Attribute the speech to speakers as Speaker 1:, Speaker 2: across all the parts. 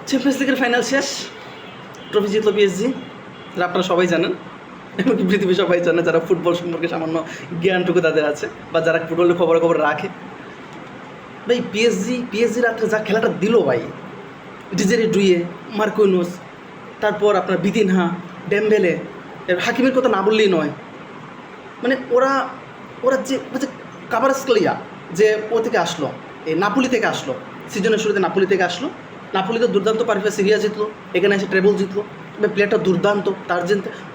Speaker 1: Champions লিগের final শেষ, trophy জিতলো পিএসজি, যারা আপনারা সবাই জানেন, এমনকি পৃথিবীর সবাই জানে যারা ফুটবল সম্পর্কে সামান্য জ্ঞানটুকু তাদের আছে বা যারা ফুটবলের খবর রাখে। ভাই পিএসজি রাত্রে যা খেলাটা দিল ভাই, ডিজেরি ডুইয়ে, মার্কুইনোস, তারপর আপনার বিতিনহা, ডেম্বেলে, হাকিমের কথা না বললেই নয়। মানে ওরা যে কাভারাস্কেলিয়া যে ও থেকে আসলো, এই নাপোলি থেকে আসলো, সিজনের শুরুতে নাপোলি থেকে আসলো, নাপোলিতে দুর্দান্ত পারফে সিরিয়া জিতলো, এখানে এসে ট্রেবল জিতলো। তবে প্লেয়ারটা দুর্দান্ত, তার যে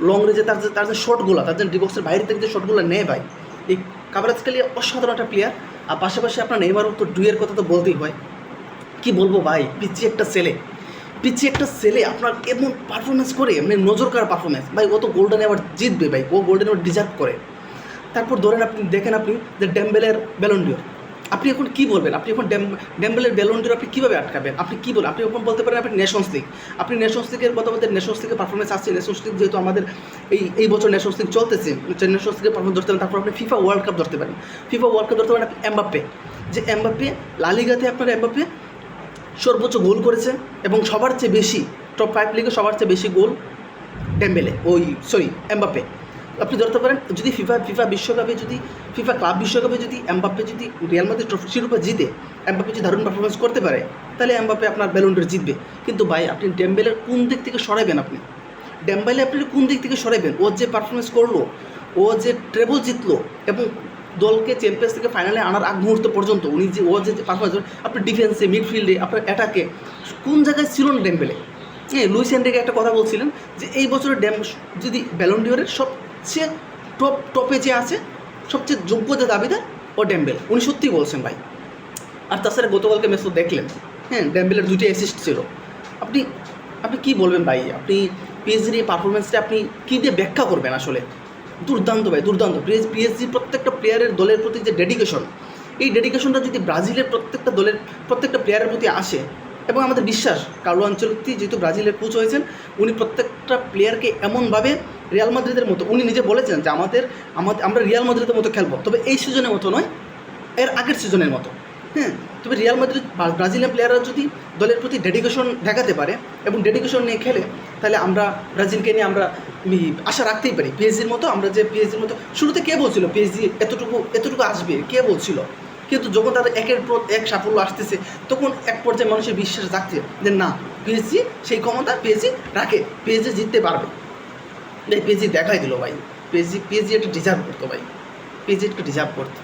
Speaker 1: লং রেঞ্জে তার যে শটগুলো, তার যে ডিবক্সের বাইরে থেকে যে শটগুলো নেয় ভাই, এই কাভারাস্কেলিয়া অসাধারণ একটা প্লেয়ার। আর পাশাপাশি আপনার নেইমারও তো ডুয়ের কথা তো বলতেই হয়। কি বলবো ভাই, পিচ্ছি একটা ছেলে আপনার এমন পারফরমেন্স করে, মানে নজর কাড়া পারফরমেন্স ভাই। ও তো গোল্ডেন অ্যাওয়ার্ড জিতবে ভাই, ও গোল্ডেন অ্যাওয়ার্ড ডিজার্ভ করে। তারপর ধরেন আপনি দেখেন যে ডেম্বেলের ব্যালন ডিওর, আপনি এখন কী বলবেন? আপনি এখন ডেম্বেলের ব্যালন ডিওর আপনি কীভাবে আটকাবেন? আপনি কী বলেন? আপনি এখন বলতে পারেন আপনি নেশনস লিগের কথা বলতে, নেশনস লিগের পারফরমেন্স আসছে। নেশনস লিগ যেহেতু আমাদের এই বছর নেশনস লিগ চলতেছে, নেশনস লিগের পারফরমেন্স ধরতে পারেন। তারপর আপনি ফিফা ওয়ার্ল্ড কাপ ধরতে পারেন। আপনি এমবাপ্পে লালিগাতে আপনার এমবাপ্পে সর্বোচ্চ গোল করেছে এবং সবার চেয়ে বেশি টপ 5 লিগে সবার চেয়ে বেশি গোল এমবাপ্পে। আপনি ধরতে পারেন যদি ফিফা ক্লাব বিশ্বকাপে যদি এমবাপ্পে যদি রিয়াল মাদ্রিদ ট্রফি শিরোপা জিতে, এমবাপ্পে যদি দারুণ পারফরমেন্স করতে পারে, তাহলে এমবাপ্পে আপনার ব্যালন ড'র জিতবে। কিন্তু ভাই আপনি ডেম্বেলের কোন দিক থেকে সরাবেন? আপনি কোন দিক থেকে সরাবেন? ও যে পারফরমেন্স করলো, ও যে ট্রেবল জিতলো এবং দলকে চ্যাম্পিয়ন্স লিগে ফাইনালে আনার আগ মুহূর্ত পর্যন্ত ও যে পারফরমেন্স, আপনি ডিফেন্সে, মিডফিল্ডে, আপনার অ্যাটাকে কোন জায়গায় ছিল না ডেম্বেলে? হ্যাঁ, লুইস এনরিকে একটা কথা বলছিলেন যে এই বছরের যদি ব্যালন ডিওরের সবচেয়ে টপে যে আছে, সবচেয়ে যোগ্য যে দাবিদার, ও ডেম্বেল। উনি সত্যিই বলছেন ভাই। আর তাছাড়া গতকালকে ম্যাচ তো দেখলেন, হ্যাঁ, ডেম্বেলের 2টি অ্যাসিস্ট ছিল। আপনি কী বলবেন ভাই? আপনি পিএসজির এই পারফরমেন্সটা আপনি কী দিয়ে ব্যাখ্যা করবেন? আসলে দুর্দান্ত ভাই, দুর্দান্ত। পিএসজির প্রত্যেকটা প্লেয়ারের দলের প্রতি যে ডেডিকেশন, এই ডেডিকেশনটা যদি ব্রাজিলের প্রত্যেকটা প্লেয়ারের প্রতি আসে, এবং আমাদের বিশ্বাস কার্লো আনচেলত্তি যেহেতু ব্রাজিলের কোচ হয়েছেন, উনি প্রত্যেকটা প্লেয়ারকে এমনভাবে রিয়াল মাদ্রিদের মতো, উনি নিজে বলেছেন যে আমরা রিয়াল মাদ্রিদের মতো খেলবো, তবে এই সিজনের মতো নয়, এর আগের সিজনের মতো। হ্যাঁ, তবে রিয়াল মাদ্রিদ ব্রাজিলিয়ান প্লেয়াররা যদি দলের প্রতি ডেডিকেশন দেখাতে পারে এবং ডেডিকেশন নিয়ে খেলে, তাহলে আমরা ব্রাজিলকে নিয়ে আমরা আশা রাখতেই পারি পিএসজির মতো। পিএসজির মতো শুরুতে কে বলছিল পিএসজি এতটুকু আসবে? কে বলছিল? কিন্তু যখন তাদের একের পর এক সাফল্য আসতেছে, তখন এক পর্যায়ে মানুষের বিশ্বাস জাগছে যে না, পিএসজি সেই ক্ষমতা রাখে, পিএসজি জিততে পারবে। পিএসজি দেখাই দিল ভাই, পিএসজি একটা ডিজার্ভ করতো ভাই, পিএসজি একটা ডিজার্ভ করতো।